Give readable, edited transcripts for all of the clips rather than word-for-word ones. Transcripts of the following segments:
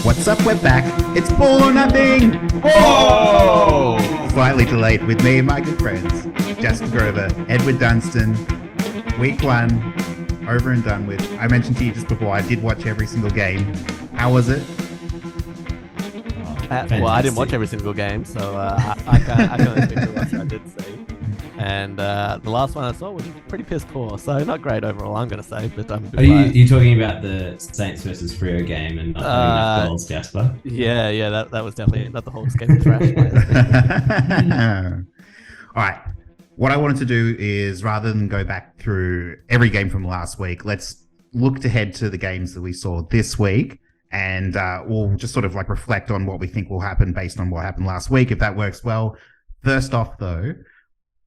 What's up? We're back. It's Ball or Nothing. Whoa! Slightly delayed with me and my good friends, Justin Grover, Edward Dunstan. Week 1, over and done with. I mentioned to you just before, I did watch every single game. How was it? Well, I didn't watch every single game, so I can't speak to what I did see. And the last one I saw was pretty piss poor, so not great overall, I'm going to say. But Are you talking about the Saints versus Freo game and not having enough goals, Jasper? Yeah, that was definitely not the whole game of trash. All right. What I wanted to do is, rather than go back through every game from last week, let's look ahead to the games that we saw this week. And we'll just sort of like reflect on what we think will happen based on what happened last week, if that works well. First off, though,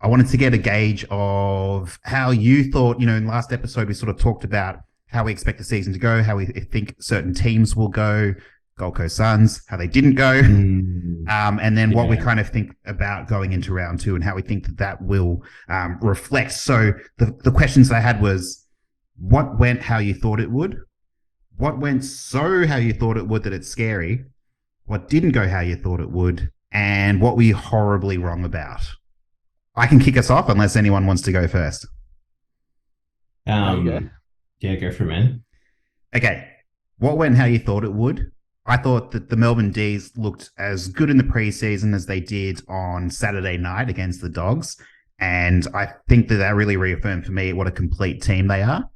I wanted to get a gauge of how you thought, in last episode, we sort of talked about how we expect the season to go, how we think certain teams will go, Gold Coast Suns, how they didn't go, and then what we kind of think about going into round 2 and how we think that will reflect. So the questions I had was, what went how you thought it would? What went so how you thought it would that it's scary? What didn't go how you thought it would? And what were you horribly wrong about? I can kick us off unless anyone wants to go first. Yeah, go for it, man. Okay. What went how you thought it would? I thought that the Melbourne Dees looked as good in the preseason as they did on Saturday night against the Dogs. And I think that really reaffirmed for me what a complete team they are.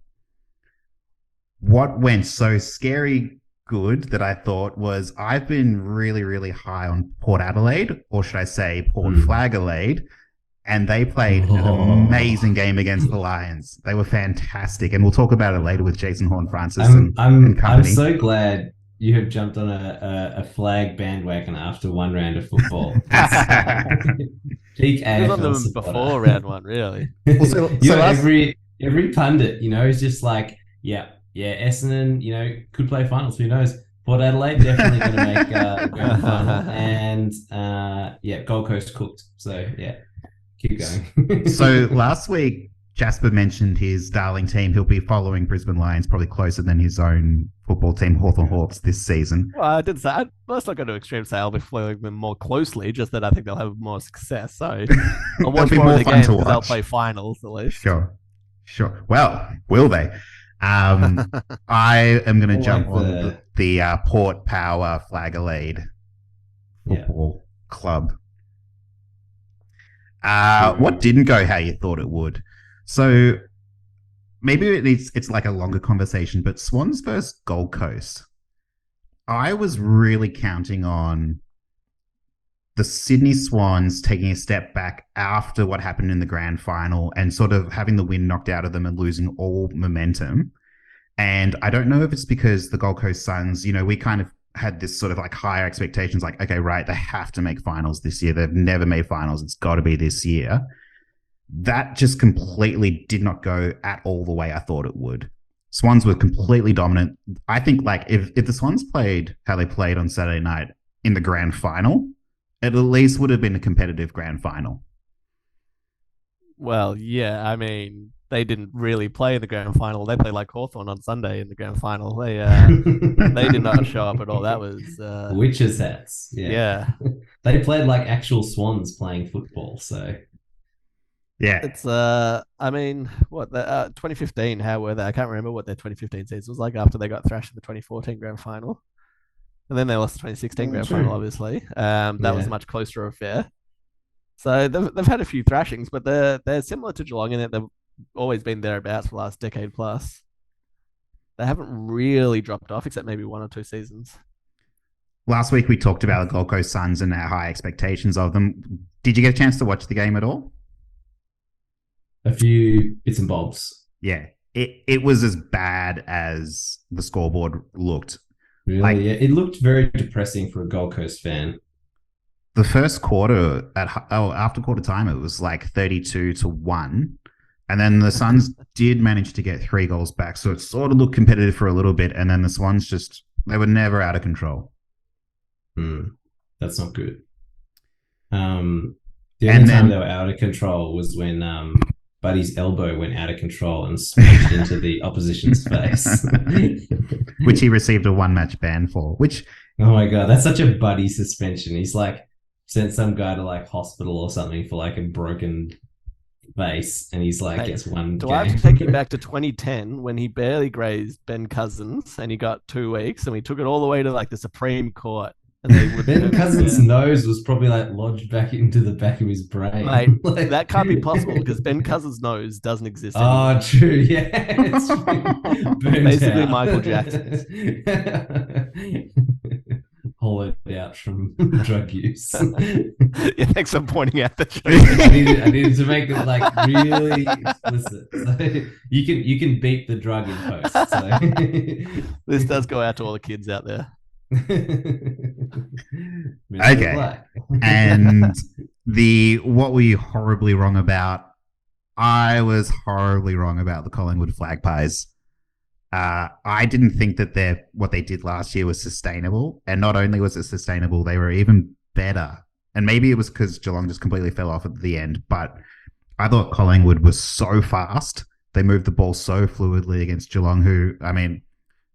What went so scary good that I thought was, I've been really, really high on Port Adelaide, or should I say Port Flagelaide, and they played an amazing game against the Lions. They were fantastic, and we'll talk about it later with Jason Horne-Francis and company. I'm so glad you have jumped on a flag bandwagon after one round of football. Peak AFL on them supporter. Before round 1, really. Every pundit, is just like, yeah, Essendon, could play finals. Who knows? Port Adelaide definitely going to make the grand final, and Gold Coast cooked. So yeah, keep going. So last week, Jasper mentioned his darling team. He'll be following Brisbane Lions probably closer than his own football team, Hawthorn Hawks, this season. Well, I did say, let's not go to extreme say I'll be following them more closely, just that I think they'll have more success. So I'll watch more of the games because they'll play finals at least. Sure. Well, will they? I am going to jump on the Port Power Flagelaide Football Club. What didn't go how you thought it would? So maybe it's like a longer conversation, but Swans versus Gold Coast. I was really counting on the Sydney Swans taking a step back after what happened in the grand final and sort of having the wind knocked out of them and losing all momentum. And I don't know if it's because the Gold Coast Suns, we kind of had this sort of like higher expectations, like, okay, right, they have to make finals this year. They've never made finals. It's got to be this year. That just completely did not go at all the way I thought it would. Swans were completely dominant. I think like if the Swans played how they played on Saturday night in the grand final, it at least would have been a competitive grand final. Well, yeah, I mean, they didn't really play in the grand final. They played like Hawthorn on Sunday in the grand final. They they did not show up at all. That was witches' hats. Yeah. They played like actual Swans playing football. So yeah, it's I mean, what the 2015? How were they? I can't remember what their 2015 season was like after they got thrashed in the 2014 grand final. And then they lost the 2016 grand final, obviously. That was a much closer affair. So they've had a few thrashings, but they're similar to Geelong in that they've always been thereabouts for the last decade plus. They haven't really dropped off, except maybe 1 or 2 seasons. Last week we talked about the Gold Coast Suns and our high expectations of them. Did you get a chance to watch the game at all? A few bits and bobs. Yeah, it was as bad as the scoreboard looked. Really? Yeah, it looked very depressing for a Gold Coast fan. The first quarter, after quarter time, it was like 32-1. And then the Suns did manage to get 3 goals back. So it sort of looked competitive for a little bit. And then the Swans they were never out of control. That's not good. The only time they were out of control was when Buddy's elbow went out of control and smashed into the opposition's face. Which he received a 1-match ban for. Which, oh my God, that's such a Buddy suspension. He's like sent some guy to like hospital or something for like a broken face, and he's like, gets one Do game. I have to take you back to 2010 when he barely grazed Ben Cousins and he got 2 weeks, and we took it all the way to like the Supreme Court, and they would Ben Cousins' nose was probably like lodged back into the back of his brain. Mate, like, that can't be possible because Ben Cousins' nose doesn't exist anymore. Oh, true. Yeah, it's basically out. Michael Jackson. Hollowed out from drug use. Yeah, thanks for pointing out that. I needed to make it like really explicit. So you can beat the drug in post. So. This does go out to all the kids out there. Okay. And what were you horribly wrong about? I was horribly wrong about the Collingwood flag pies. I didn't think that what they did last year was sustainable. And not only was it sustainable, they were even better. And maybe it was because Geelong just completely fell off at the end. But I thought Collingwood was so fast. They moved the ball so fluidly against Geelong, who, I mean,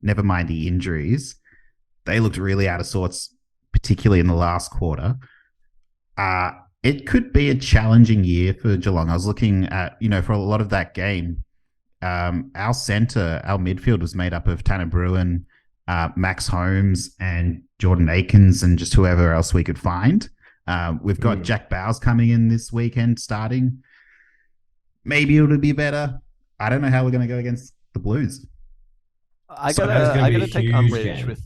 never mind the injuries, they looked really out of sorts, particularly in the last quarter. It could be a challenging year for Geelong. I was looking at, for a lot of that game, our midfield was made up of Tanner Bruin, Max Holmes, and Jordan Aikens, and just whoever else we could find. We've got Jack Bowes coming in this weekend starting. Maybe it'll be better. I don't know how we're going to go against the Blues. I gotta take umbrage with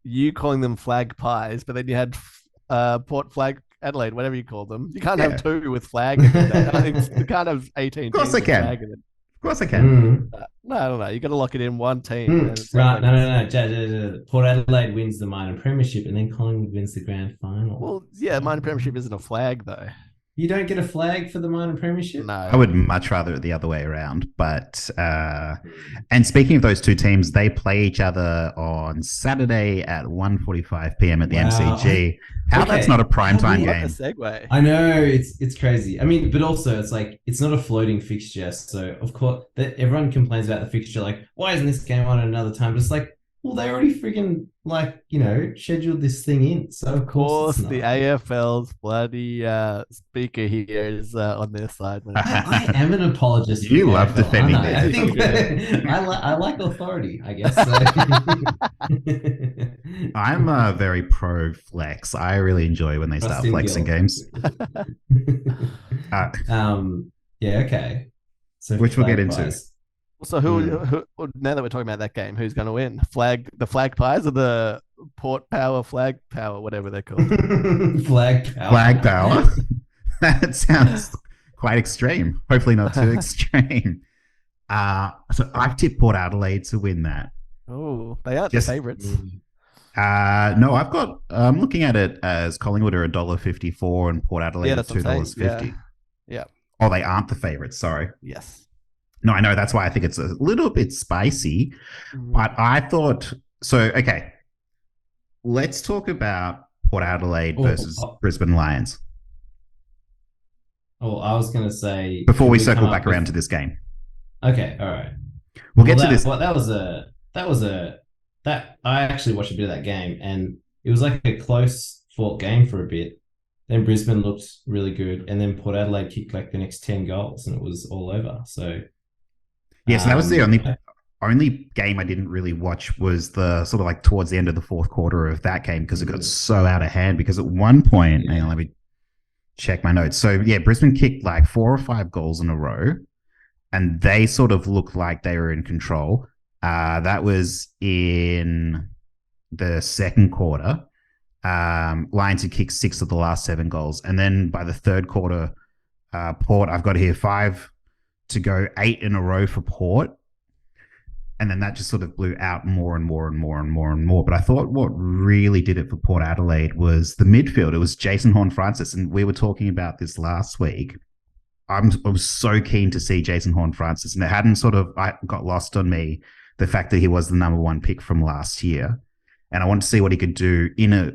you calling them flag pies, but then you had Port Flag Adelaide, whatever you call them. You can't have 2 with flag. You can't have 18. Of course I can. Of course I can. No. You got to lock it in one team. Right? No. Port Adelaide wins the minor premiership, and then Collingwood wins the grand final. Well, yeah, minor premiership isn't a flag though. You don't get a flag for the minor premiership? No. I would much rather it the other way around. But, and speaking of those two teams, they play each other on Saturday at 1:45 p.m. at the MCG. That's not a primetime game. What a segue. I know, it's crazy. I mean, but also it's like, it's not a floating fixture. So, of course, everyone complains about the fixture. Like, why isn't this game on at another time? But it's like, well, they already freaking scheduled this thing in. So of course the AFL's bloody speaker here is on their side. I am an apologist. You love AFL, defending this. I think I like authority, I guess. So. I'm very pro flex. I really enjoy when they start flexing games. Yeah. Okay. So which we'll get into. So who? Now that we're talking about that game, who's going to win? The flag pies or the Port Power flag power, whatever they're called? Flag power. Flag power. That sounds quite extreme. Hopefully not too extreme. So I've tipped Port Adelaide to win that. Oh, they aren't the favourites. No, I'm looking at it as Collingwood are $1.54 and Port Adelaide at $2.50. Yeah. Oh, they aren't the favourites. Sorry. Yes. No, I know. That's why I think it's a little bit spicy. But I thought... So, okay. Let's talk about Port Adelaide versus Brisbane Lions. Oh, I was going to say... Before we circle back around to this game. Okay, all right. We'll get to this. I actually watched a bit of that game, and it was like a close fought game for a bit. Then Brisbane looked really good, and then Port Adelaide kicked like the next 10 goals, and it was all over. So... Yeah, so that was the only game I didn't really watch was the sort of like towards the end of the fourth quarter of that game because it got so out of hand because at one point, hang on, let me check my notes. So yeah, Brisbane kicked like 4 or 5 goals in a row and they sort of looked like they were in control. That was in the second quarter. Lions had kicked 6 of the last 7 goals. And then by the third quarter, Port, I've got here 5 to go, 8 in a row for Port. And then that just sort of blew out more and more and more and more and more. But I thought what really did it for Port Adelaide was the midfield. It was Jason Horne-Francis. And we were talking about this last week. I was so keen to see Jason Horne-Francis. And it hadn't I got lost on me, the fact that he was the number 1 pick from last year. and I want to see what he could do in a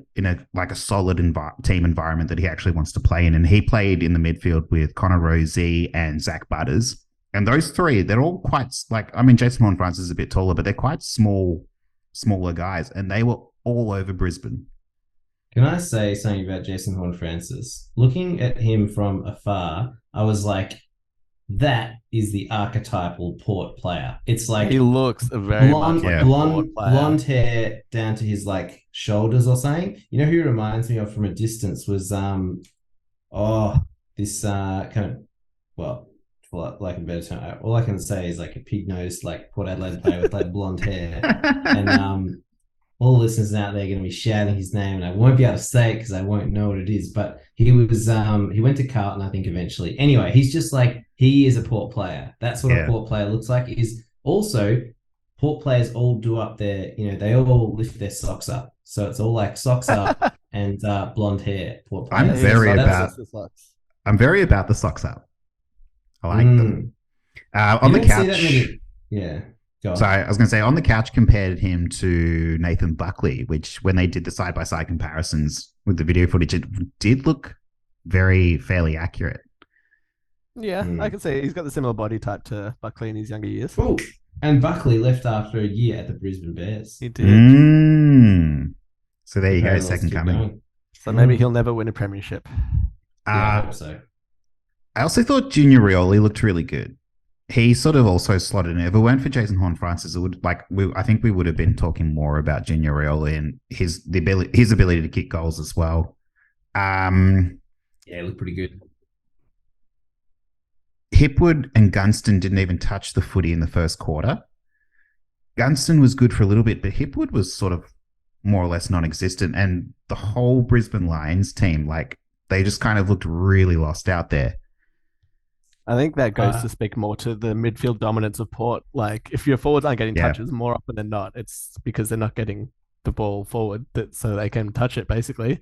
like a solid team environment that he actually wants to play in. And he played in the midfield with Connor Rosie and Zach Butters, and those three, they're all quite like, I mean, Jason Horne-Francis is a bit taller, but they're quite smaller guys, and they were all over Brisbane. Can I say something about Jason Horne-Francis? Looking at him from afar, I was like, that is the archetypal Port player. It's like he looks very blonde, much like blonde hair down to his like shoulders or something. You know who he reminds me of from a distance was this kind of, well, for like a better term, all I can say is like a pig-nosed like Port Adelaide player with like blonde hair, and all the listeners out there are going to be shouting his name, and I won't be able to say it because I won't know what it is. But he was he went to Carlton, I think, eventually. Anyway, he's just like, he is a Port player. That's what a Port player looks like. Is also Port players all do up their, they all lift their socks up. So it's all like socks up and blonde hair. Port players. I'm very about the socks up. I like them. On the couch. Yeah. Sorry, I was going to say, on the couch compared him to Nathan Buckley, which when they did the side-by-side comparisons with the video footage, it did look fairly accurate. Yeah, I can say he's got the similar body type to Buckley in his younger years. Oh, and Buckley left after a year at the Brisbane Bears. He did. So there you go, second coming. So maybe he'll never win a premiership. I hope so. I also thought Junior Rioli looked really good. He sort of also slotted in. If it weren't for Jason Horne-Francis, it would I think we would have been talking more about Junior Rioli and his ability to kick goals as well. It looked pretty good. Hipwood and Gunston didn't even touch the footy in the first quarter. Gunston was good for a little bit, but Hipwood was sort of more or less non-existent. And the whole Brisbane Lions team, like, they just kind of looked really lost out there. I think that goes to speak more to the midfield dominance of Port. Like, if your forwards aren't getting touches more often than not, it's because they're not getting the ball forward so they can touch it, basically.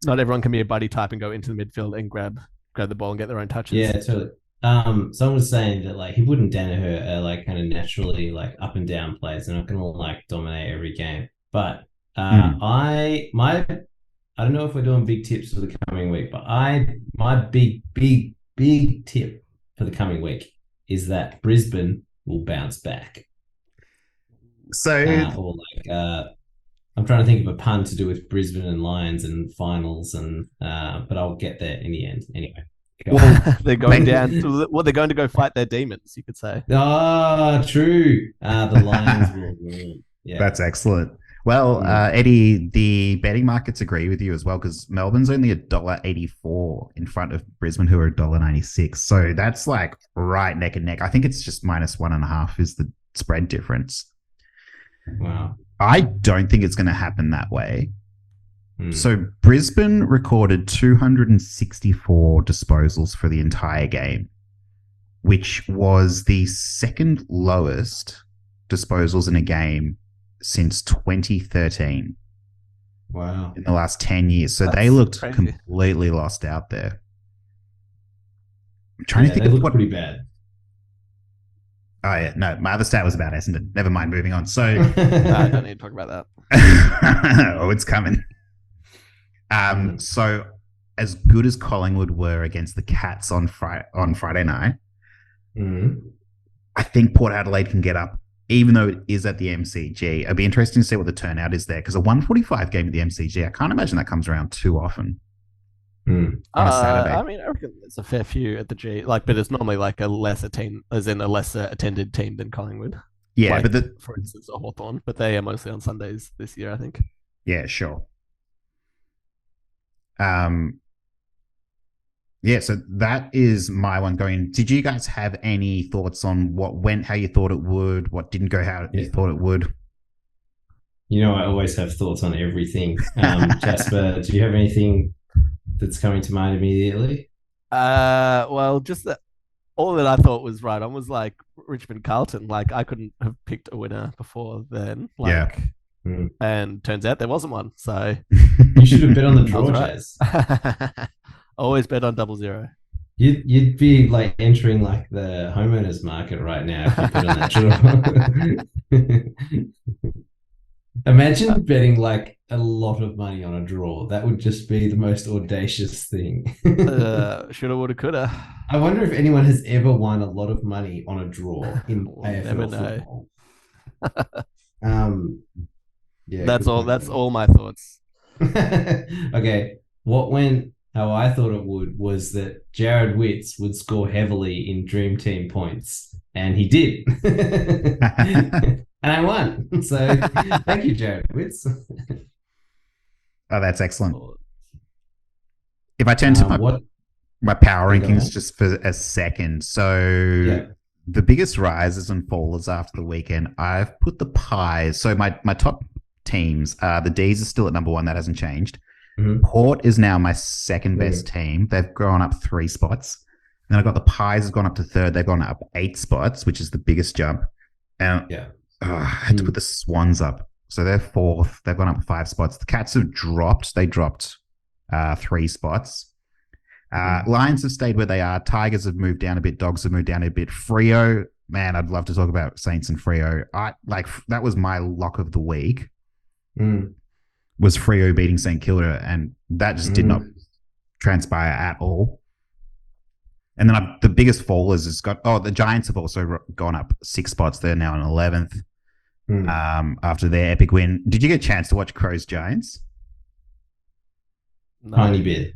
Not everyone can be a buddy type and go into the midfield and grab the ball and get their own touches. Yeah, totally. Someone was saying that like he wouldn't Danaher are like kind of naturally like up and down players. They're not gonna like dominate every game. But I don't know if we're doing big tips for the coming week, but my big tip for the coming week is that Brisbane will bounce back. So I'm trying to think of a pun to do with Brisbane and Lions and finals, and but I'll get there in the end anyway. Well, they're going down. They're going to go fight their demons, you could say. Oh, true. The Lions will win. Yeah, that's excellent. Well, Eddie, the betting markets agree with you as well, because Melbourne's only $1.84 in front of Brisbane, who are $1.96. So that's like right neck and neck. I think it's just -1.5 is the spread difference. Wow. I don't think it's going to happen that way. So Brisbane recorded 264 disposals for the entire game, which was the second lowest disposals in a game since 2013. Wow. In the last 10 years. So they looked completely lost out there. I'm trying to think they of look what pretty bad. Oh, yeah. No, my other stat was about Essendon. Never mind, moving on. So I don't need to talk about that. Oh, it's coming. So as good as Collingwood were against the Cats on Friday night, I think Port Adelaide can get up, even though it is at the MCG. It'd be interesting to see what the turnout is there, because a 145 game at the MCG, I can't imagine that comes around too often. On a Saturday. I mean, I reckon there's a fair few at the G, but it's normally like a lesser team, as in a lesser attended team than Collingwood. Yeah, but for instance, a Hawthorn, but they are mostly on Sundays this year, I think. Yeah, sure. So that is my one going. Did you guys have any thoughts on what went how you thought it would, what didn't go how you thought it would? I always have thoughts on everything. Jasper, do you have anything that's coming to mind immediately? Well, just that all that I thought was right on was like Richmond Carlton. Like, I couldn't have picked a winner before then. And turns out there wasn't one. So you should have bet on the draw, Jazz. Always bet on 00. You'd be like entering like the homeowners market right now if you put on that draw. Imagine betting like a lot of money on a draw. That would just be the most audacious thing. Shoulda, woulda, coulda. I wonder if anyone has ever won a lot of money on a draw in We'll never AFL know. football. Um, yeah, That's good all. point, That's Johnny. all my thoughts. Okay, what went how I thought it would was that Jared Witz would score heavily in Dream Team points, and he did. And I won. So thank you, Jared Witz. Oh, that's excellent. If I turn to What? my power Yeah, go rankings on. just for a second. So Yeah. the biggest rises and fallers after the weekend, I've put the Pies. So my top teams, the Dees are still at number one. That hasn't changed. Mhm. Port is now my second best team. They've gone up 3 spots. Then I've got the Pies has gone up to third. They've gone up 8 spots, which is the biggest jump. And Yeah. I had to put the Swans up. So they're fourth. They've gone up 5 spots. The Cats have dropped. They dropped 3 spots. Lions have stayed where they are. Tigers have moved down a bit. Dogs have moved down a bit. Freo, man, I'd love to talk about Saints and Freo. That was my lock of the week. Was Freo beating St Kilda, and that just did not transpire at all. And then the biggest fallers has got. Oh, the Giants have also gone up 6 spots. They're now in 11th after their epic win. Did you get a chance to watch Crows Giants? No. Tiny bit.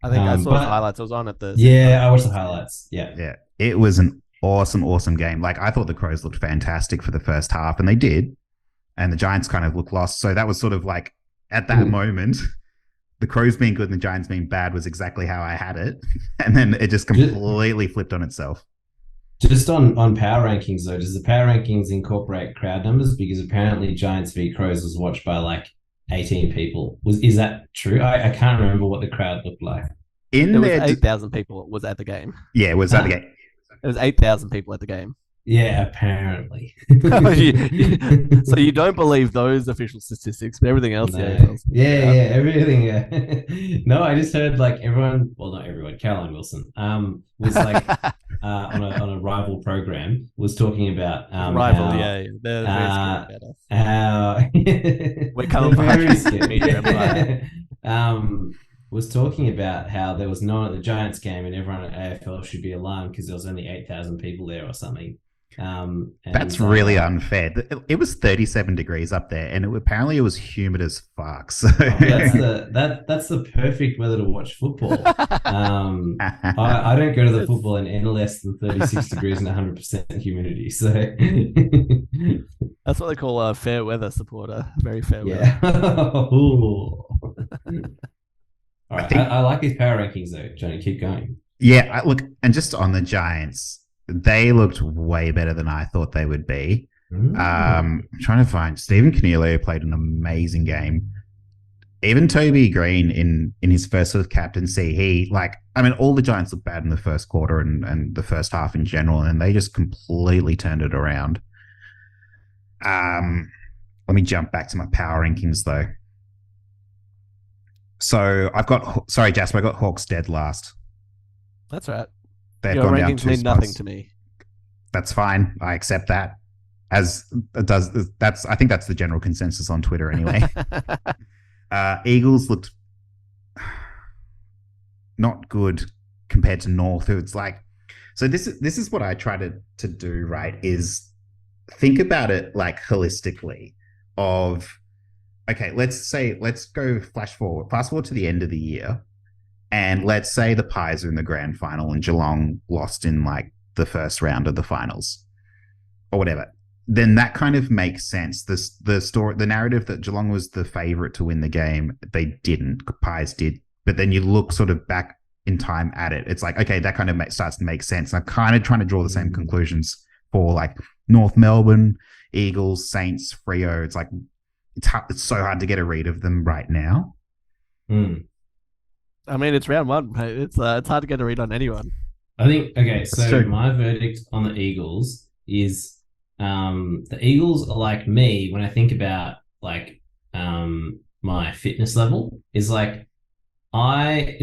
I think I saw the highlights. I was on at the. Yeah, I watched the highlights. Yeah. Yeah. It was an awesome game. Like, I thought the Crows looked fantastic for the first half, and they did. And the Giants kind of looked lost. So that was sort of like, at that moment, the Crows being good and the Giants being bad was exactly how I had it. And then it just completely flipped on itself. Just on power rankings, though, does the power rankings incorporate crowd numbers? Because apparently Giants v Crows was watched by like 18 people. Is that true? I can't remember what the crowd looked like. There was 8,000 people was at the game. Yeah, it was at the game. It was 8,000 people at the game. Yeah, apparently. So you don't believe those official statistics, but everything else, No. yeah, everything. Yeah. No, I just heard like everyone. Well, not everyone. Caroline Wilson was like on a rival program was talking about rival. how, Yeah, they're very scared about us. how We're coming very from scared. Was talking about how there was no one at the Giants game and everyone at AFL should be alarmed because there was only 8,000 people there or something. That's really unfair. It was 37 degrees up there, and apparently it was humid as fuck. So that's the perfect weather to watch football. I don't go to the football in any less than 36 degrees and 100% humidity. So that's what they call a fair weather supporter. Very fair yeah. weather. All right, I like these power rankings though, Johnny. Keep going. Yeah, look, and just on the Giants, they looked way better than I thought they would be. I'm trying to find Stephen Canelio played an amazing game. Even Toby Green in his first sort of captaincy, all the Giants looked bad in the first quarter and the first half in general, and they just completely turned it around. Let me jump back to my power rankings though. So Jasper, I got Hawks dead last. That's right. They've Your gone down rankings 2 mean spots. nothing to me. That's fine. I accept that. As it does. I think that's the general consensus on Twitter anyway. Eagles looked not good compared to North. It's like, so this is what I try to do, right, is think about it like holistically of, okay, let's go fast forward to the end of the year. And let's say the Pies are in the grand final and Geelong lost in like the first round of the finals or whatever. Then that kind of makes sense. The narrative that Geelong was the favourite to win the game, they didn't. Pies did. But then you look sort of back in time at it. It's like, okay, that kind of starts to make sense. And I'm kind of trying to draw the same conclusions for like North Melbourne, Eagles, Saints, Freo. It's like, it's so hard to get a read of them right now. I mean, it's round one. It's hard to get a read on anyone. I think, okay, so my verdict on the Eagles is the Eagles are like me when I think about like my fitness level is like I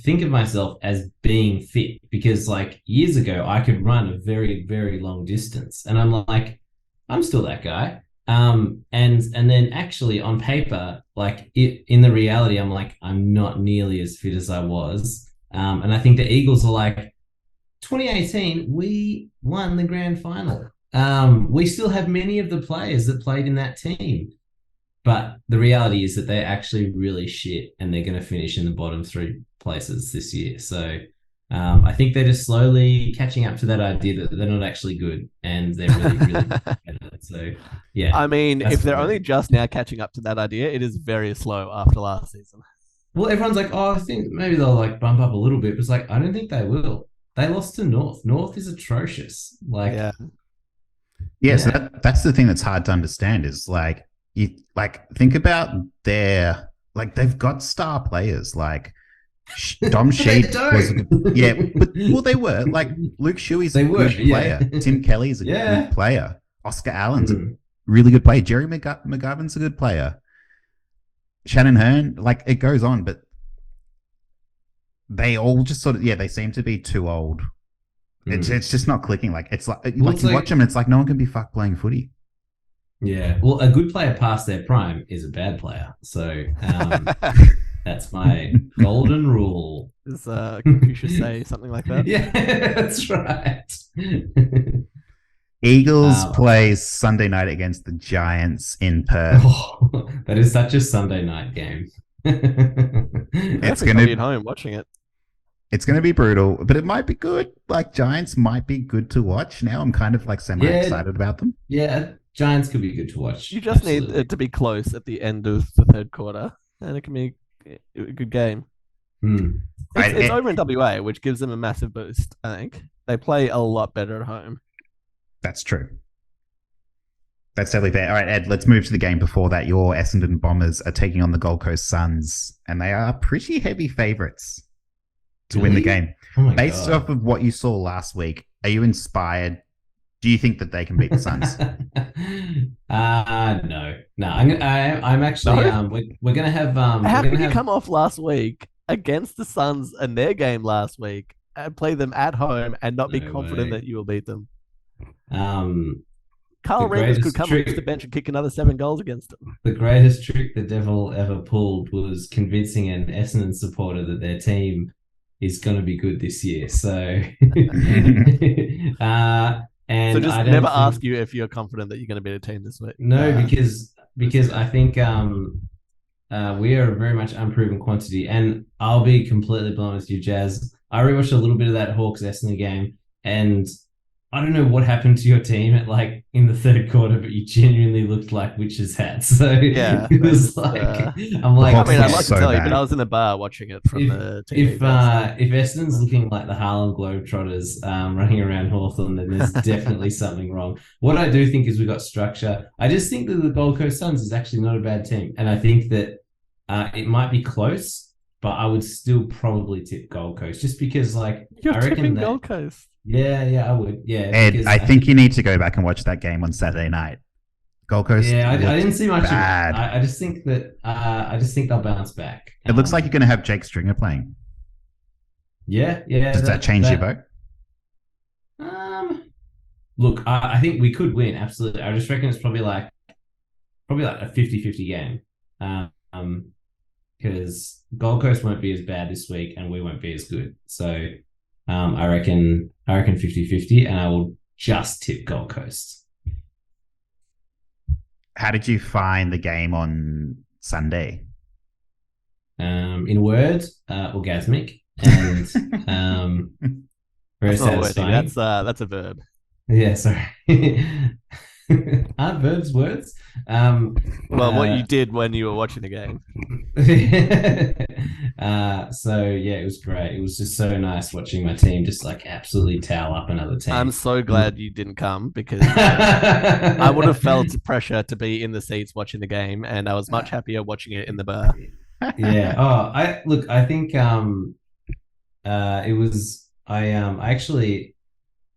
think of myself as being fit because like years ago I could run a very, very long distance and I'm like, I'm still that guy. And then actually on paper, like in the reality, I'm like, I'm not nearly as fit as I was. And I think the Eagles are like, 2018, we won the grand final. We still have many of the players that played in that team. But the reality is that they're actually really shit and they're going to finish in the bottom 3 places this year. So I think they're just slowly catching up to that idea that they're not actually good and they're really, really bad. So, yeah. I mean, if they're only just now catching up to that idea, it is very slow after last season. Well, everyone's like, oh, I think maybe they'll like bump up a little bit. But it's like, I don't think they will. They lost to North. North is atrocious. Like, yeah. So that's the thing that's hard to understand is like, you like think about their like they've got star players like Dom Sheed was but they were like Luke Shuey's a good player. Tim Kelly's a good player. Oscar Allen's a really good player. Jerry McGovern's a good player. Shannon Hearn, like it goes on, but they all just sort of they seem to be too old. It's just not clicking. Like it's like you watch them, and it's like no one can be fucked playing footy. Yeah, well, a good player past their prime is a bad player. So that's my golden rule. You should say something like that. Yeah, that's right. Eagles play Sunday night against the Giants in Perth. Oh, that is such a Sunday night game. It's going to be at home watching it. It's going to be brutal, but it might be good. Like Giants might be good to watch. Now I'm kind of like semi-excited about them. Yeah. Giants could be good to watch. You just need it to be close at the end of the third quarter, and it can be a good game. It's over in WA, which gives them a massive boost, I think. They play a lot better at home. That's true. That's totally fair. All right, Ed, let's move to the game before that. Your Essendon Bombers are taking on the Gold Coast Suns, and they are pretty heavy favourites to win the game. Based off of what you saw last week, are you inspired? Do you think that they can beat the Suns? No. I'm actually. We're gonna have. How can you come off last week against the Suns and their game last week and play them at home and not be confident that you will beat them? Carl Reeves could come off the bench and kick another 7 goals against them. The greatest trick the devil ever pulled was convincing an Essendon supporter that their team is going to be good this year. So. And so just never ask you if you're confident that you're going to beat a team this week. No, because I think we are a very much unproven quantity. And I'll be completely blunt with you, Jazz. I rewatched a little bit of that Hawks Essendon game, and I don't know what happened to your team at like in the third quarter, but you genuinely looked like witches' hats. So it was like I'm like, I mean, I'd like to tell you, but I was in a bar watching it from the TV. If Essendon's looking like the Harlem Globetrotters running around Hawthorn, then there's definitely something wrong. What I do think is we got structure. I just think that the Gold Coast Suns is actually not a bad team, and I think that it might be close, but I would still probably tip Gold Coast just because, like, I reckon Gold Coast. Yeah, I would. Yeah, Ed, I think you need to go back and watch that game on Saturday night. Gold Coast. Yeah, I didn't see much bad. of it. I just think that I just think they'll bounce back. It looks like you're going to have Jake Stringer playing. Yeah. Does that change your vote? Look, I think we could win. Absolutely. I just reckon it's probably like a 50-50 game. Because Gold Coast won't be as bad this week, and we won't be as good. So. I reckon 50-50, and I will just tip Gold Coast. How did you find the game on Sunday? In a word, orgasmic and very satisfying. That's a verb. Yeah, sorry. Aren't verbs words? What you did when you were watching the game. So yeah, it was great. It was just so nice watching my team just like absolutely towel up another team. I'm so glad you didn't come because I would have felt pressure to be in the seats watching the game, and I was much happier watching it in the bar. Yeah. I think it was I actually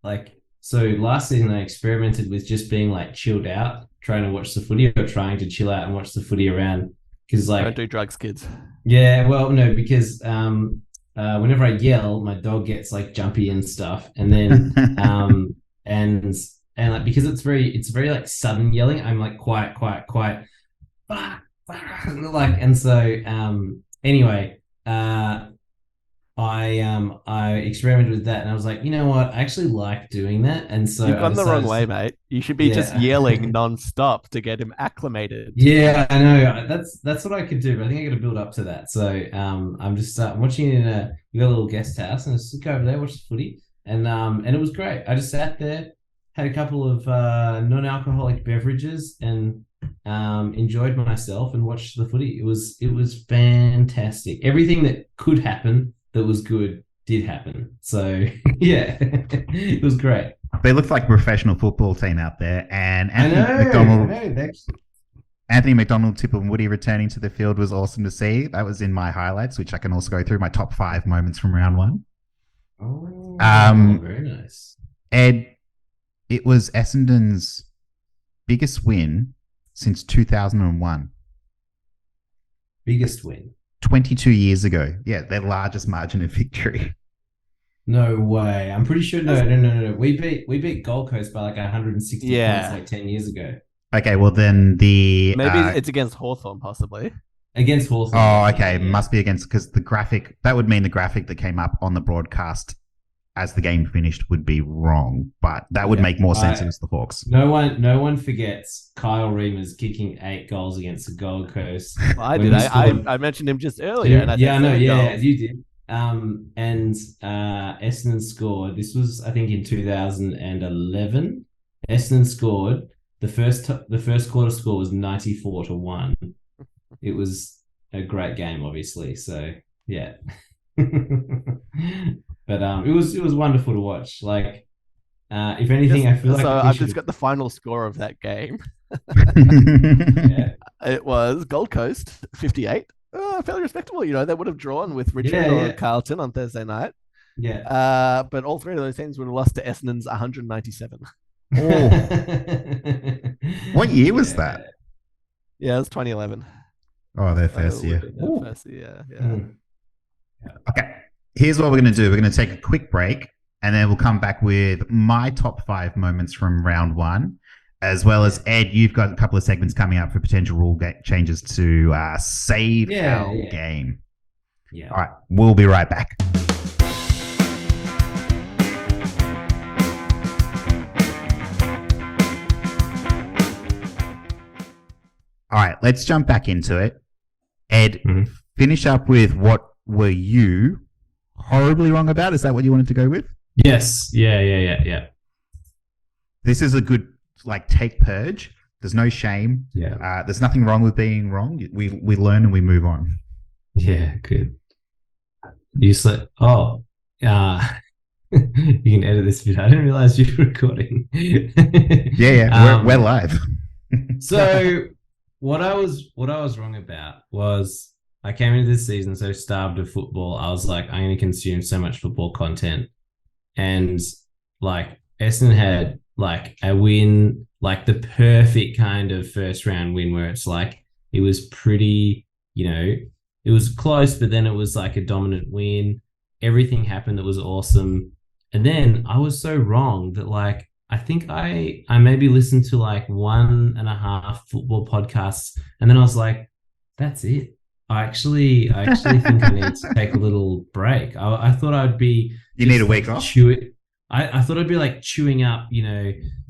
like. So last season I experimented with just being like chilled out, trying to watch the footy or trying to chill out and watch the footy around. Because like don't do drugs, kids. Yeah, well, no, because whenever I yell, my dog gets like jumpy and stuff, and then and and like because it's very like sudden yelling, I'm like quiet, like, and so anyway, I experimented with that, and I was like, you know what, I actually like doing that, and so You've I gone the wrong decided way, to, mate. You should be just yeah. yelling non-stop to get him acclimated. Yeah, I know. That's what I could do, but I think I got to build up to that. So I'm just watching it in you got a little guest house, and I just go over there, watch the footy, and it was great. I just sat there, had a couple of non-alcoholic beverages, and enjoyed myself and watched the footy. It was fantastic. Everything that could happen that was good did happen. So yeah, it was great. They looked like a professional football team out there, and Anthony McDonald, Tippa and Woody returning to the field was awesome to see. That was in my highlights, which I can also go through my top 5 moments from round 1. Oh, very nice. Ed, it was Essendon's biggest win since 2001. Biggest win. 22 years ago. Yeah, their largest margin of victory. No way. I'm pretty sure. No. We beat Gold Coast by like 160 points like 10 years ago. Okay, well then maybe it's against Hawthorn, possibly. Against Hawthorn. Oh, okay. Yeah. Must be against, because the graphic, that would mean the graphic that came up on the broadcast as the game finished would be wrong, but that would make more sense against the Hawks. No one forgets Kyle Reimers kicking 8 goals against the Gold Coast. Well, I did. I mentioned him just earlier. And you did. And Essendon scored. This was, I think, in 2011. Essendon scored. The first quarter score was 94-1. It was a great game, obviously. So yeah. But it was wonderful to watch. Like, if anything, I feel like I've just got the final score of that game. Yeah. It was Gold Coast 58. Fairly respectable. You know, they would have drawn with Richmond or Carlton on Thursday night. Yeah. But all 3 of those teams would have lost to Essendon's 197. Oh. What year was that? Yeah, it was 2011. Oh, their first year. First year, yeah. Okay. Here's what we're going to do. We're going to take a quick break, and then we'll come back with my top 5 moments from round 1, as well as Ed, you've got a couple of segments coming up for potential rule changes to save our game. Yeah. All right. We'll be right back. All right. Let's jump back into it. Ed, finish up with what were you horribly wrong about? Is that what you wanted to go with? Yes. Yeah. This is a good take purge. There's no shame. Yeah. There's nothing wrong with being wrong. We learn and we move on. Yeah, good. You said, you can edit this bit. I didn't realize you were recording. Yeah. We're live. So what I was wrong about was I came into this season so starved of football. I was like, I'm going to consume so much football content, and Essendon had a win, the perfect kind of first round win where it's it was pretty, it was close, but then it was a dominant win. Everything happened that was awesome. And then I was so wrong that I think I maybe listened to 1.5 football podcasts, and then I was like, that's it. I actually think I need to take a little break. I thought I'd be. You need a week off? I thought I'd be chewing up,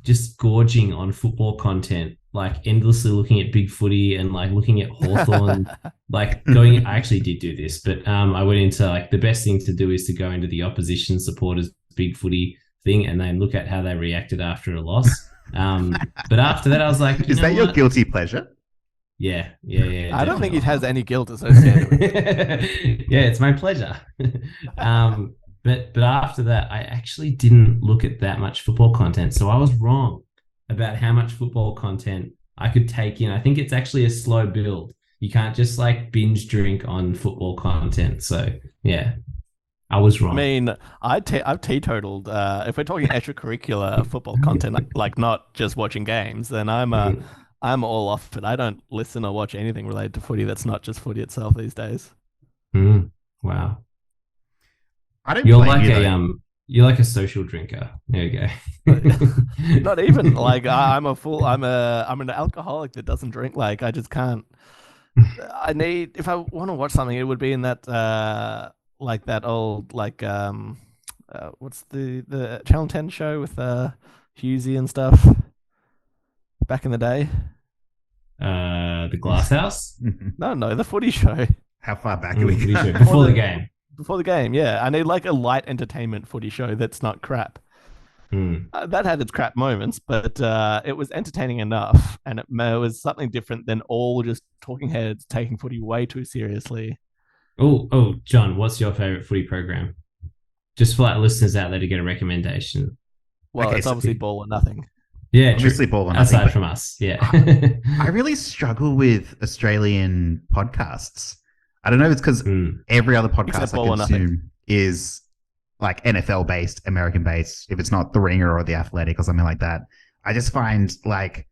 just gorging on football content, endlessly looking at big footy and looking at Hawthorn, I actually did do this, but I went into the best thing to do is to go into the opposition supporters big footy thing and then look at how they reacted after a loss. But after that, I was like, is that your guilty pleasure? Yeah. I don't think it has any guilt associated with it. Yeah, it's my pleasure. But after that, I actually didn't look at that much football content. So I was wrong about how much football content I could take in. I think it's actually a slow build. You can't just binge drink on football content. So yeah, I was wrong. I mean, I've teetotaled. If we're talking extracurricular football content, not just watching games, then I'm all off it. I don't listen or watch anything related to footy that's not just footy itself these days. Wow. I don't You're blame you, You're like a social drinker. There you go. Not even like I'm an alcoholic that doesn't drink. Like I just can't. I need if I want to watch something, it would be in that like that old like what's the Channel 10 show with Husey and stuff back in the day. The Glass House. No, the footy show. How far back are we going? Before the game. Before the game, yeah. I need like a light entertainment footy show that's not crap. That had its crap moments, but it was entertaining enough, and it was something different than all just talking heads taking footy way too seriously. Oh, John, what's your favorite footy program? Just for like listeners out there to get a recommendation. Well, it's obviously Ball or Nothing. Yeah, obviously Ball or Nothing. Aside from us, yeah. I really struggle with Australian podcasts. I don't know if it's because every other podcast I consume is like NFL based, American based. If it's not The Ringer or The Athletic or something like that, I just find like,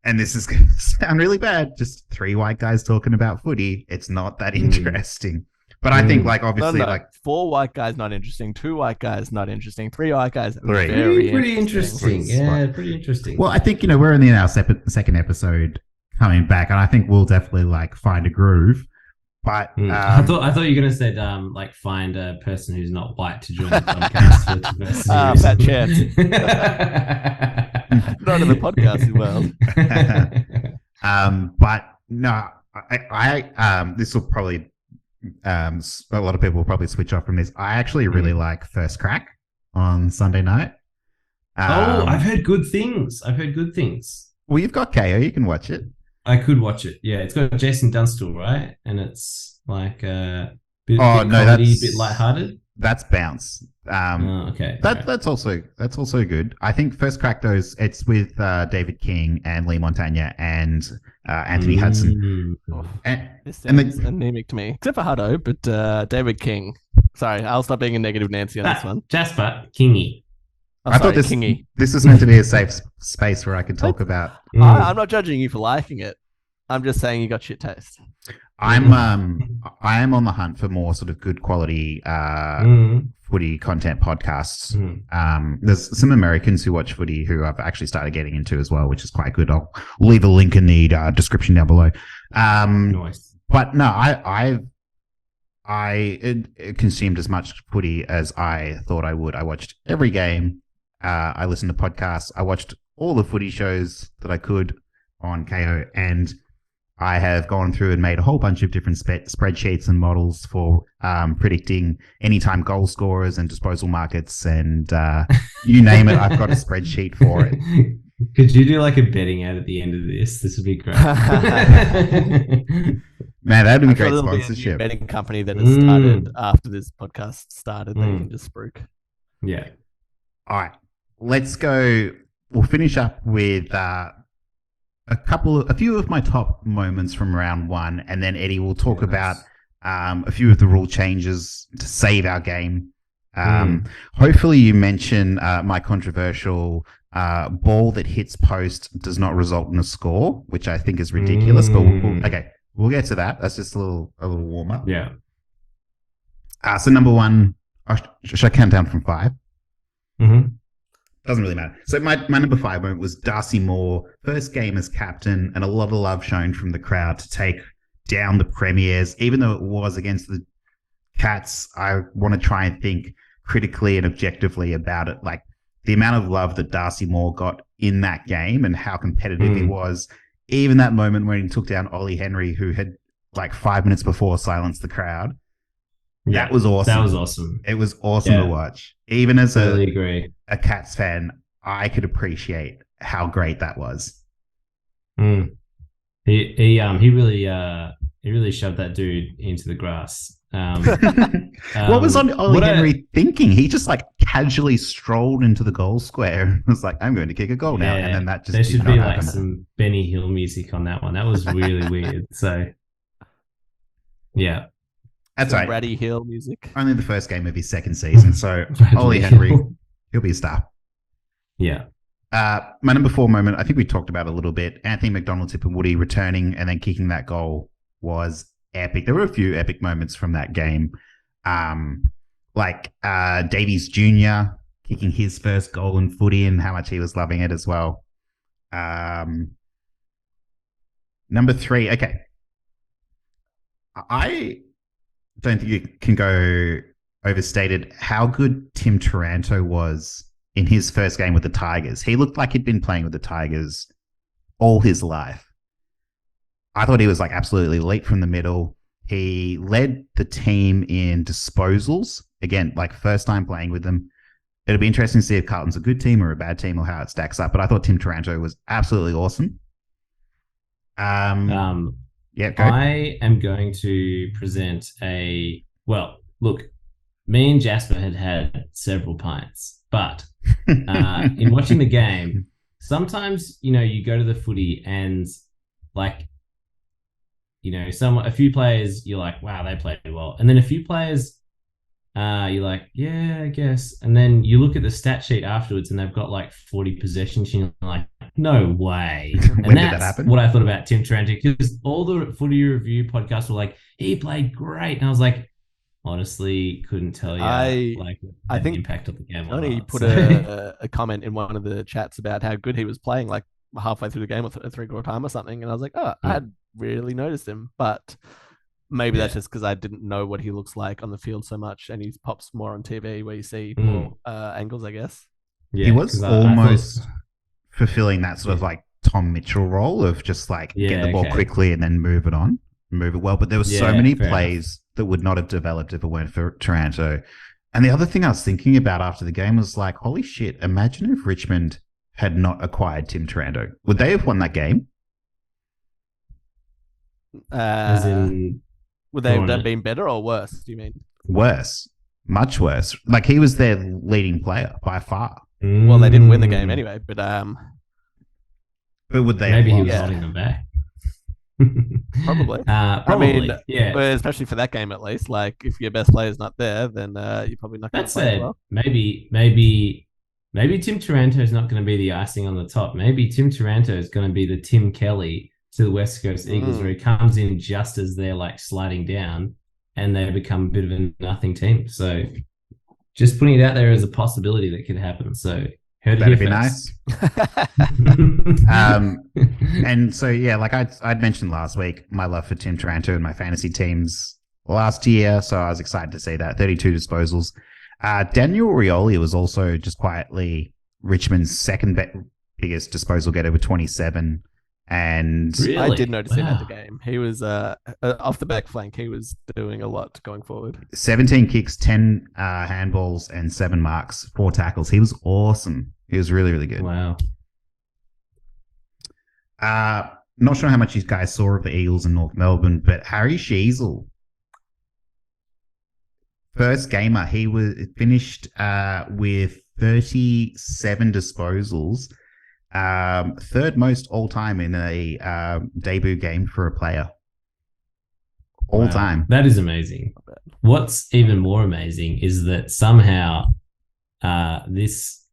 and this is going to sound really bad, just three white guys talking about footy. It's not that interesting. But I think like obviously like 4 white guys not interesting, 2 white guys not interesting, 3 white guys very pretty interesting. Yeah, pretty interesting. Well, I think we're in our second episode coming back, and I think we'll definitely like find a groove. But I thought you were gonna say like find a person who's not white to join the podcast. Fat chance. Not in the podcasting world. But no, I this will probably a lot of people will probably switch off from this. I actually really like First Crack on Sunday night. I've heard good things. Well, you've got KO, you can watch it. I could watch it. Yeah, it's got Jason Dunstall, right? And it's like a bit comedy, bit lighthearted. That's Bounce. Okay. That's also good. I think First Crack though, it's with David King and Lee Montagna and Anthony Hudson. This sounds anemic to me, except for Hutto, but David King. Sorry, I'll stop being a negative Nancy on this one. Jasper Kingy. I thought this was meant to be a safe space where I could talk about. I'm not judging you for liking it. I'm just saying you got shit taste. I am on the hunt for more sort of good quality footy content podcasts. There's some Americans who watch footy who I've actually started getting into as well, which is quite good. I'll leave a link in the description down below. Nice. But no, I consumed as much footy as I thought I would. I watched every game. I listened to podcasts. I watched all the footy shows that I could on KO, and I have gone through and made a whole bunch of different spreadsheets and models for predicting anytime goal scorers and disposal markets, and you name it, I've got a spreadsheet for it. Could you do like a betting ad at the end of this? This would be great. Man, that'd be great sponsorship. Be a betting company that has started after this podcast started. They can just spruik. Yeah. All right. Let's go. We'll finish up with a few of my top moments from round 1, and then Eddie will talk about a few of the rule changes to save our game. Hopefully you mention my controversial ball that hits post does not result in a score, which I think is ridiculous. But we'll get to that. That's just a little warm up. Yeah. So number 1, should I count down from 5? Doesn't really matter. So my number 5 moment was Darcy Moore, first game as captain, and a lot of love shown from the crowd to take down the Premiers. Even though it was against the Cats, I want to try and think critically and objectively about it. Like the amount of love that Darcy Moore got in that game and how competitive he was. Even that moment when he took down Ollie Henry, who had like 5 minutes before silenced the crowd. Yeah, that was awesome. That was awesome. It was awesome to watch. Even as agree. A Cats fan, I could appreciate how great that was. He really shoved that dude into the grass. What was Ollie Henry thinking? He just like casually strolled into the goal square and was like, "I'm going to kick a goal now," and then that just there should be like some Benny Hill music on that one. That was really weird. So, yeah. That's right. Brady Hill music. Only the first game of his second season. So Ollie Henry, he'll be a star. Yeah. My number 4 moment, I think we talked about it a little bit. Anthony McDonald, Tippa Woody returning and then kicking that goal was epic. There were a few epic moments from that game. like Davies Jr. kicking his first goal in footy and how much he was loving it as well. Number 3, okay. I don't think you can go overstated how good Tim Taranto was in his first game with the Tigers. He looked like he'd been playing with the Tigers all his life. I thought he was like absolutely elite from the middle. He led the team in disposals. Again, like first time playing with them. It'll be interesting to see if Carlton's a good team or a bad team or how it stacks up. But I thought Tim Taranto was absolutely awesome. Yeah, go. I am going to present look, me and Jasper had several pints, but in watching the game, sometimes, you go to the footy and like, a few players, you're like, wow, they played well. And then a few players, you're like, yeah, I guess. And then you look at the stat sheet afterwards and they've got like 40 possessions and you're like, no way. And that's what I thought about Tim Taranto, because all the footy review podcasts were like, he played great. And I was like, honestly, couldn't tell you I think impact of the game. Johnny put a comment in one of the chats about how good he was playing, like halfway through the game with a 3/4 time or something. And I was like, I had really noticed him, but maybe that's just because I didn't know what he looks like on the field so much, and he pops more on TV where you see more angles, I guess. Yeah, he was almost fulfilling that sort of like Tom Mitchell role of just like get the ball quickly and then move it well. But there were so many plays that would not have developed if it weren't for Taranto. And the other thing I was thinking about after the game was like, holy shit, imagine if Richmond had not acquired Tim Taranto. Would they have won that game? As in, would they have been better or worse, do you mean? Worse. Much worse. Like, he was their leading player by far. Well, they didn't win the game anyway, but would they maybe he was holding them back. Probably. I mean, but especially for that game at least. Like, if your best player's not there, then you're probably not going to play well. Maybe Tim Taranto is not going to be the icing on the top. Maybe Tim Taranto is going to be the Tim Kelly to the West Coast Eagles, where he comes in just as they're like sliding down, and they become a bit of a nothing team. So, just putting it out there as a possibility that could happen. So, that'd be nice. And so, yeah, like I'd mentioned last week, my love for Tim Taranto and my fantasy teams last year. So I was excited to see that 32 disposals. Daniel Rioli was also just quietly Richmond's second biggest disposal getter with 27. And really? I did notice him at the game. He was off the back flank. He was doing a lot going forward. 17 kicks, 10 handballs, and 7 marks, 4 tackles. He was awesome. He was really, really good. Wow. Not sure how much you guys saw of the Eagles in North Melbourne, but Harry Sheezel, first gamer, he was finished with 37 disposals. Third most all time in a debut game for a player. All time. That is amazing. What's even more amazing is that somehow this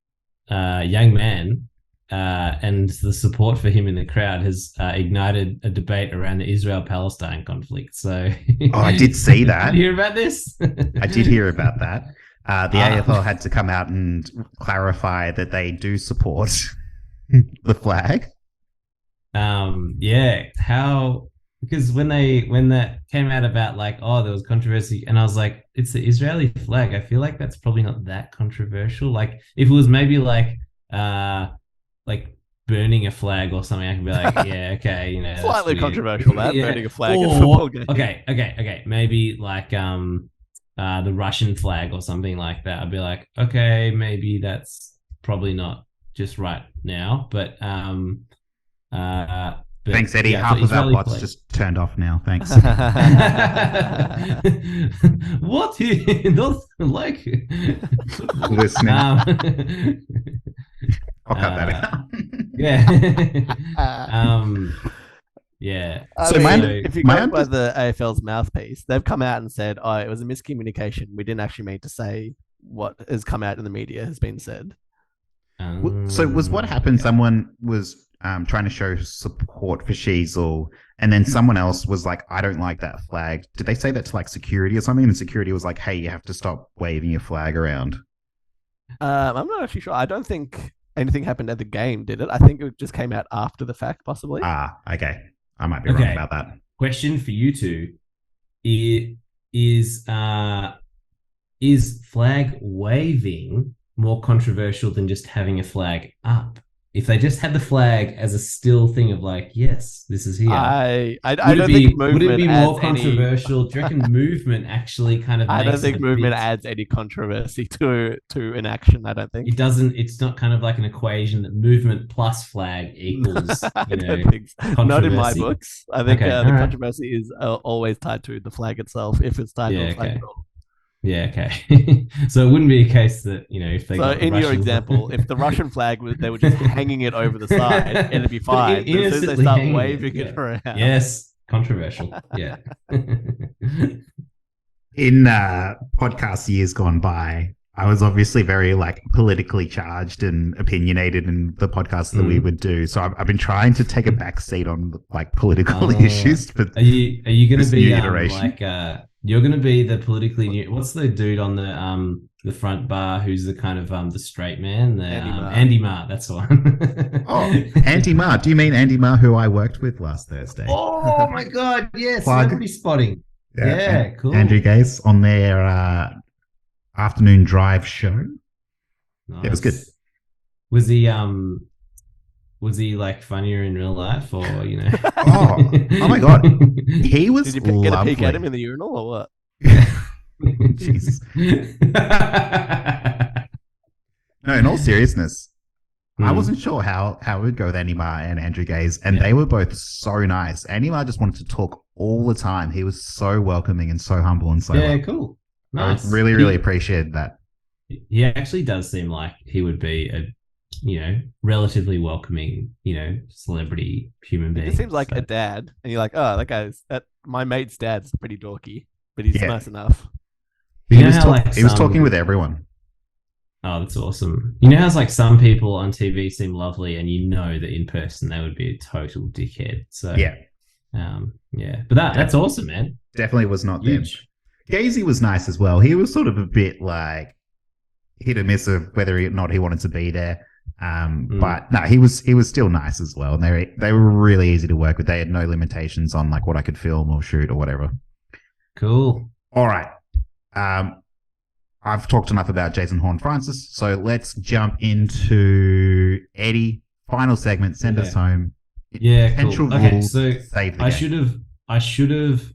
young man and the support for him in the crowd has ignited a debate around the Israel-Palestine conflict. So, I did see that. Did you hear about this? I did hear about that. The AFL had to come out and clarify that they do support the flag. Because when that came out about like, there was controversy, and I was like, it's the Israeli flag. I feel like that's probably not that controversial. Like, if it was maybe like burning a flag or something, I could be like, yeah, okay, slightly controversial, burning a flag in a football game. Okay, maybe like the Russian flag or something like that. I'd be like, okay, maybe that's probably not just right now, but thanks, Eddie. Half of our bots just turned off now. Thanks. What? He doesn't like listening. I'll cut that out. Yeah. Yeah. So if you go by the AFL's mouthpiece, they've come out and said, it was a miscommunication. We didn't actually mean to say what has come out in the media has been said. So was what happened? Someone was trying to show support for Sheasel, and then someone else was like, I don't like that flag. Did they say that to like security or something? And security was like, hey, you have to stop waving your flag around. I'm not actually sure. I don't think anything happened at the game, did it? I think it just came out after the fact, possibly. Okay. I might be wrong about that. Question for you two is flag waving more controversial than just having a flag up? If they just had the flag as a still thing of like, yes, this is here. I don't think movement would it be more adds controversial? Do you reckon movement actually kind of? I don't think movement adds any controversy to an action. I don't think it doesn't. It's not kind of like an equation that movement plus flag equals. Not in my books. I think the controversy is always tied to the flag itself. If it's tied to the flag at all. Yeah, okay. So it wouldn't be a case that, if they got in your example, if the Russian flag they were just hanging it over the side, it'd be fine. But as soon as they start waving it around. Yes, controversial. Yeah. In podcast years gone by, I was obviously very like politically charged and opinionated in the podcasts that we would do. So I've been trying to take a back seat on like political issues. But are you going to be you're going to be the politically new? What's the dude on the front bar who's the kind of the straight man? Andy Marr. That's the one. Andy Marr. Do you mean Andy Marr, who I worked with last Thursday? Oh my God! Yes, celebrity spotting. Yeah, cool. Andrew Gaze on their afternoon drive show. Nice. Yeah, it was good. Was he like funnier in real life, or oh my God, he was. Did you get a peek at him in the urinal or what? Jesus. No, in all seriousness, I wasn't sure how it would go with Andy Marr and Andrew Gaze, and they were both so nice. Andy Marr just wanted to talk all the time. He was so welcoming and so humble and so cool. Nice. I really appreciated that. He actually does seem like he would be a relatively welcoming, celebrity human being. It seems like a dad, and you're like, oh, my mate's dad's pretty dorky, but he's nice enough. He was talking with everyone. Oh, that's awesome. You know how like some people on TV seem lovely, and that in person they would be a total dickhead. So but that's awesome, man. Definitely was not them. Gazy was nice as well. He was sort of a bit like hit or miss of whether or not he wanted to be there. But no, he was still nice as well. And they were really easy to work with. They had no limitations on like what I could film or shoot or whatever. Cool. All right. I've talked enough about Jason Horne-Francis, so let's jump into Eddie. Final segment. Send us home. Yeah, cool. Okay, so I should have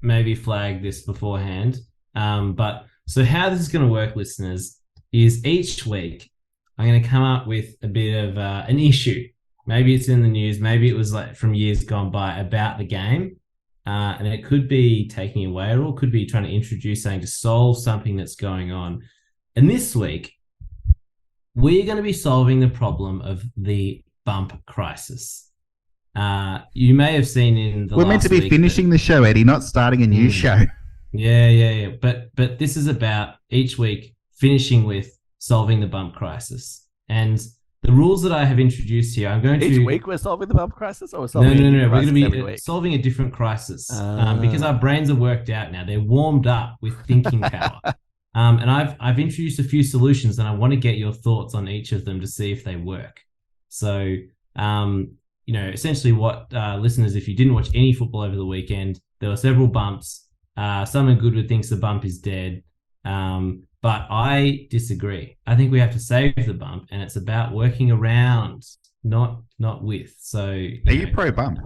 maybe flagged this beforehand. But so how this is going to work, listeners, is each week I'm going to come up with a bit of an issue. Maybe it's in the news. Maybe it was like from years gone by about the game. And it could be taking away or it could be trying to introduce something to solve something that's going on. And this week, we're going to be solving the problem of the bump crisis. You may have seen in the We're meant to be finishing the show, Eddie, not starting a new show. Yeah. But this is about each week finishing with solving the bump crisis. And the rules that I have introduced here, I'm going to... Each week we're solving the bump crisis? Or we're solving No. We're going to be solving a different crisis because our brains are worked out now. They're warmed up with thinking power. And I've introduced a few solutions and I want to get your thoughts on each of them to see if they work. So, essentially what listeners, if you didn't watch any football over the weekend, there were several bumps. Someone Goodwood thinks the bump is dead. But I disagree. I think we have to save the bump, and it's about working around, not with. So, are you pro bump?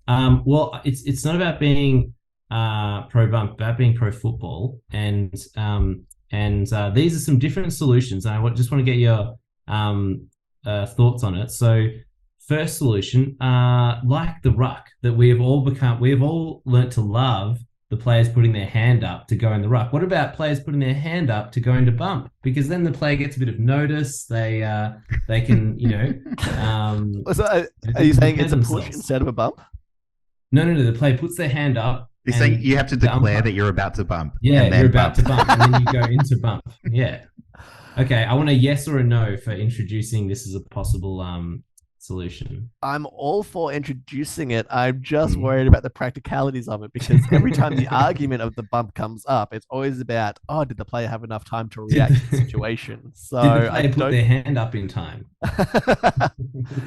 Well, it's not about being pro bump, about being pro football, and these are some different solutions. And I just want to get your thoughts on it. So, first solution, like the ruck that we have all learnt to love. The players putting their hand up to go in the ruck. What about players putting their hand up to go into bump? Because then the player gets a bit of notice. They can, So are you saying it's a push instead of a bump? No. The player puts their hand up. You're saying you have to declare that you're about to bump. Yeah, you're about to bump, and then you go into bump. Yeah. Okay, I want a yes or a no for introducing this as a possible solution? I'm all for introducing it. I'm just worried about the practicalities of it, because every time the argument of the bump comes up, it's always about, oh, did the player have enough time to react to the situation? So Did the player put their hand up in time?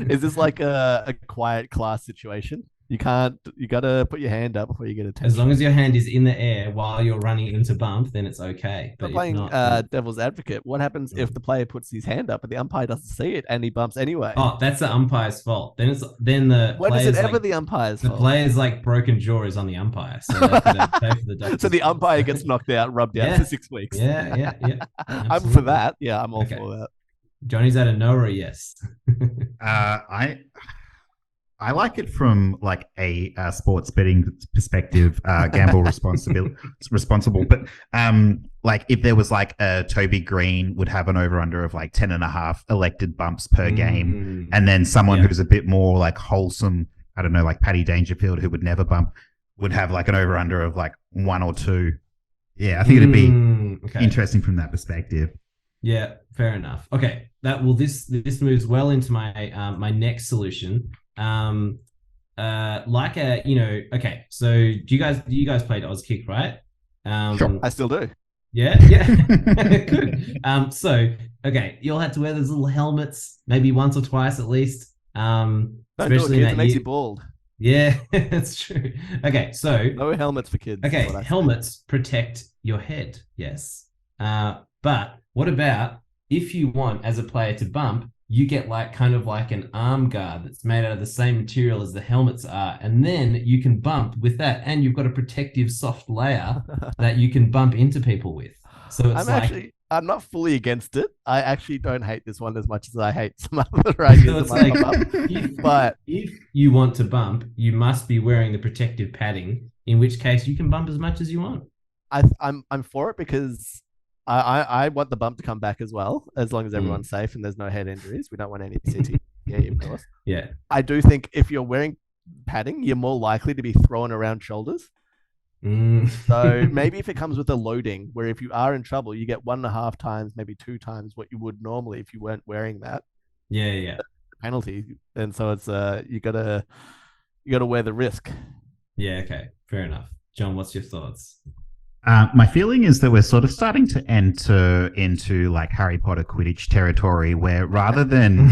Is this like a quiet class situation? You gotta put your hand up before you get attention. As long as your hand is in the air while you're running into bump, then it's okay. But But playing if not, devil's advocate, what happens if the player puts his hand up but the umpire doesn't see it and he bumps anyway? oh, that's the umpire's fault. Then the When is it player's ever like, the umpire's the fault? player's like broken jaw is on the umpire, so they could pay for the doctor's So the bills. umpire gets knocked out, rubbed out Yeah. for 6 weeks. Yeah. I'm for Absolutely. that. Yeah, I'm all Okay. for that. Johnny's at a no or a yes. I like it from like a sports betting perspective, gamble responsible. But like if there was like a Toby Green would have an over under of like 10.5 elected bumps per game, and then someone who's a bit more like wholesome, I don't know, like Paddy Dangerfield, who would never bump, would have like an over under of like 1 or 2. Yeah, I think it'd be interesting from that perspective. Yeah, fair enough. Okay, this moves well into my my next solution. Okay, so do you guys played Auskick, right? Sure. I still do. Yeah. Good. So okay, you'll have to wear those little helmets maybe once or twice at least. Don't do it, Especially kids. It makes you bald. Yeah, that's true. Okay, so No helmets for kids. okay, is what I say. helmets protect your head, yes. But what about if you want as a player to bump, you get like kind of like an arm guard that's made out of the same material as the helmets are, and then you can bump with that, and you've got a protective soft layer that you can bump into people with. So it's I'm not fully against it. I actually don't hate this one as much as I hate some other ideas. So that it's might like, come up. but if you want to bump, you must be wearing the protective padding, in which case you can bump as much as you want. I'm for it because I want the bump to come back as well, as long as everyone's safe and there's no head injuries. We don't want any CTE, of course. Yeah. I do think if you're wearing padding, you're more likely to be thrown around shoulders. So maybe if it comes with a loading, where if you are in trouble, you get 1.5 times, maybe 2 times what you would normally if you weren't wearing that. Yeah. Penalty, and so it's you gotta wear the risk. Yeah. Okay. Fair enough. John, what's your thoughts? My feeling is that we're sort of starting to enter into like Harry Potter Quidditch territory, where rather than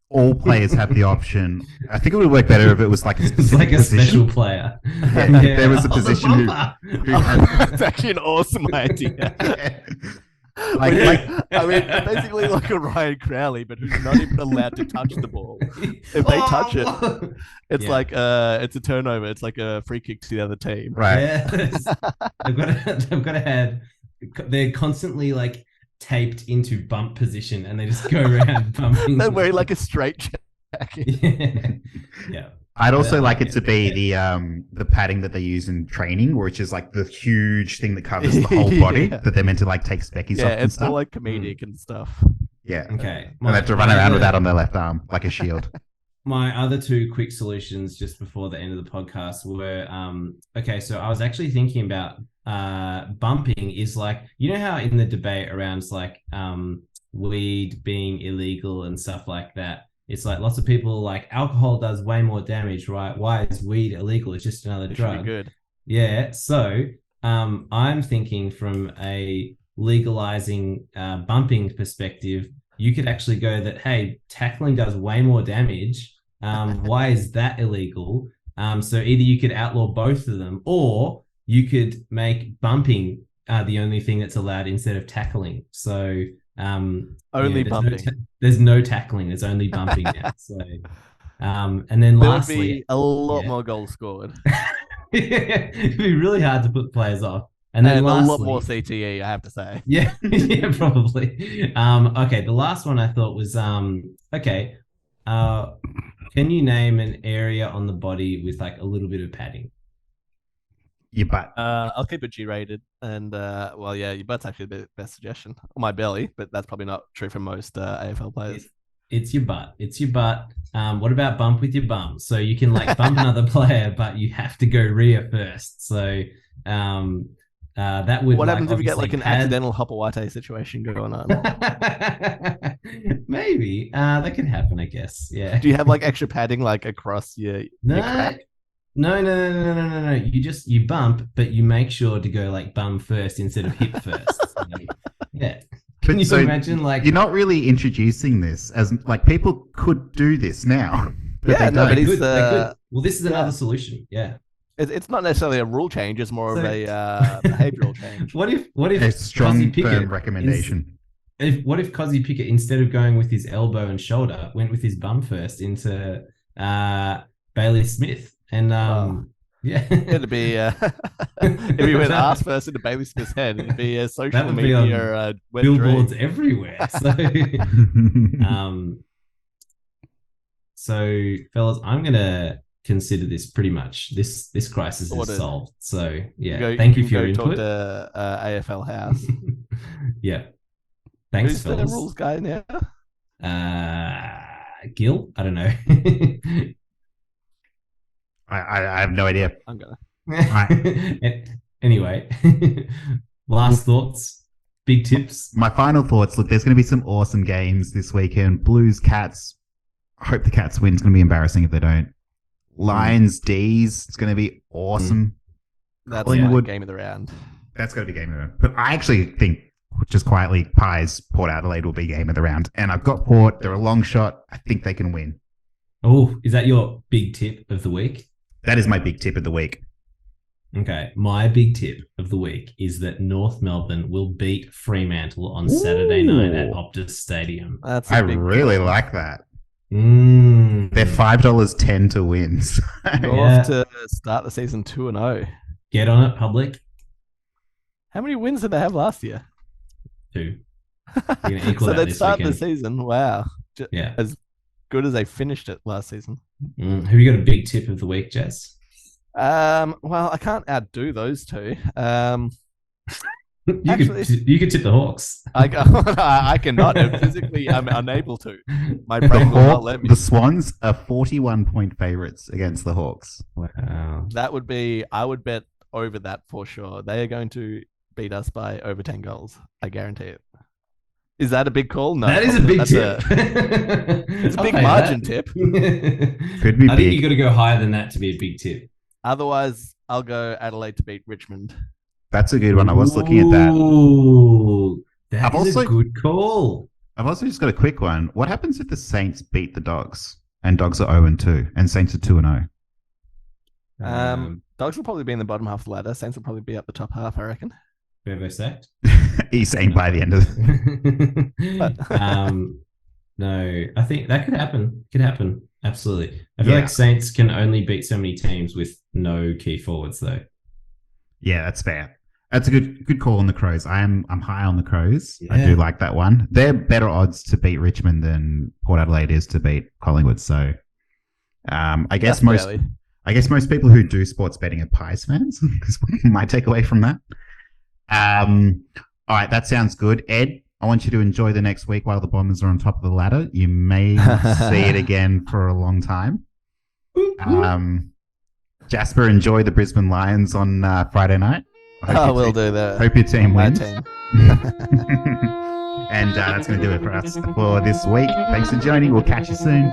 all players have the option, I think it would work better if it was like a specific position. Special player. Yeah, if there was a position who That's actually an awesome idea. I mean, basically like a Ryan Crowley, but who's not even allowed to touch the ball. If they touch it, it's like it's a turnover. It's like a free kick to the other team. Right. Yes. I've got to have. They're constantly like taped into bump position, and they just go around bumping. They're wearing like a straight jacket. Yeah. I'd also like it to be the padding that they use in training, which is like the huge thing that covers the whole body that they're meant to like take speckies off. Yeah, it's more like comedic and stuff. Yeah. Okay. And they have to run around with that on their left arm, like a shield. My other 2 quick solutions just before the end of the podcast were okay, so I was actually thinking about bumping is like, you know how in the debate around like weed being illegal and stuff like that, it's like lots of people like alcohol does way more damage, right? Why is weed illegal? It's just another drug. Good. Yeah. So I'm thinking from a legalizing bumping perspective, you could actually go that, hey, tackling does way more damage. Why is that illegal? So either you could outlaw both of them, or you could make bumping the only thing that's allowed instead of tackling. So only bumping. There's no tackling. There's only bumping now. So, and then there lastly, would be a lot more goals scored. It'd be really hard to put players off. And then lastly, a lot more CTE, I have to say. Yeah, yeah, probably. Okay, the last one I thought was okay. Can you name an area on the body with like a little bit of padding? Your butt. I'll keep it G-rated, and your butt's actually the best suggestion. Or my belly, but that's probably not true for most AFL players. It's your butt. It's your butt. What about bump with your bum? So you can like bump another player, but you have to go rear first. So that would. What like, happens if you get obviously like an accidental Hopawate situation going on? Maybe that could happen. I guess. Yeah. Do you have like extra padding like across your crack? No. You bump, but you make sure to go like bum first instead of hip first. Yeah. Can you imagine? Like, you're not really introducing this as like people could do this now. Yeah, no, but they could. Well, this is another solution. Yeah. It's not necessarily a rule change; it's more of a behavioural change. What if a strong Cozzy Pickett firm recommendation? What if Cozzy Pickett, instead of going with his elbow and shoulder, went with his bum first into Bailey Smith? And yeah, it'd be if he went ass first into Bailey Smith's head, it'd be a social media billboards everywhere. So fellas, I'm gonna consider this pretty much this crisis is solved. So yeah, thank you for your input. Talk to AFL House. Yeah, thanks, Who's fellas. the rules guy now? Gil, I don't know. I have no idea. I'm gonna. Anyway, last thoughts, big tips. My final thoughts. Look, there's going to be some awesome games this weekend. Blues, Cats. I hope the Cats win. It's going to be embarrassing if they don't. Lions, Dees. It's going to be awesome. That's my game of the round. That's going to be game of the round. But I actually think, just quietly, Pies, Port Adelaide will be game of the round. And I've got Port. They're a long shot. I think they can win. Oh, is that your big tip of the week? That is my big tip of the week. Okay. My big tip of the week is that North Melbourne will beat Fremantle on Saturday night at Optus Stadium. I really like that. They're $5.10 to win. So. North to start the season 2-0. Get on it, public. How many wins did they have last year? 2. You're gonna equal so that they'd start the season. Wow. As good as they finished it last season. Have you got a big tip of the week, Jess? Well, I can't outdo those two. You could tip the Hawks. I cannot. Physically, I'm unable to. My brain will not let me. The Swans are 41-point favourites against the Hawks. Wow. I would bet over that for sure. They are going to beat us by over 10 goals. I guarantee it. Is that a big call? No. That is a big tip. It's a big margin tip. Could be big. I think you got to go higher than that to be a big tip. Otherwise, I'll go Adelaide to beat Richmond. That's a good one. I was looking at that. Ooh, that's a good call. I've also just got a quick one. What happens if the Saints beat the Dogs and Dogs are 0-2 and Saints are 2-0? Dogs will probably be in the bottom half of the ladder. Saints will probably be up the top half, I reckon. Bevo sacked. He's saying by the end of it. No, I think that could happen. Absolutely. I feel like Saints can only beat so many teams with no key forwards, though. Yeah, that's fair. That's a good call on the Crows. I'm high on the Crows. Yeah. I do like that one. They're better odds to beat Richmond than Port Adelaide is to beat Collingwood. So, I guess most people who do sports betting are Pies fans. Is my takeaway from that. All right, that sounds good. Ed, I want you to enjoy the next week while the Bombers are on top of the ladder. You may see it again for a long time. Jasper, enjoy the Brisbane Lions on Friday night. I will do that. Hope your team wins. Team. And that's going to do it for us for this week. Thanks for joining. We'll catch you soon.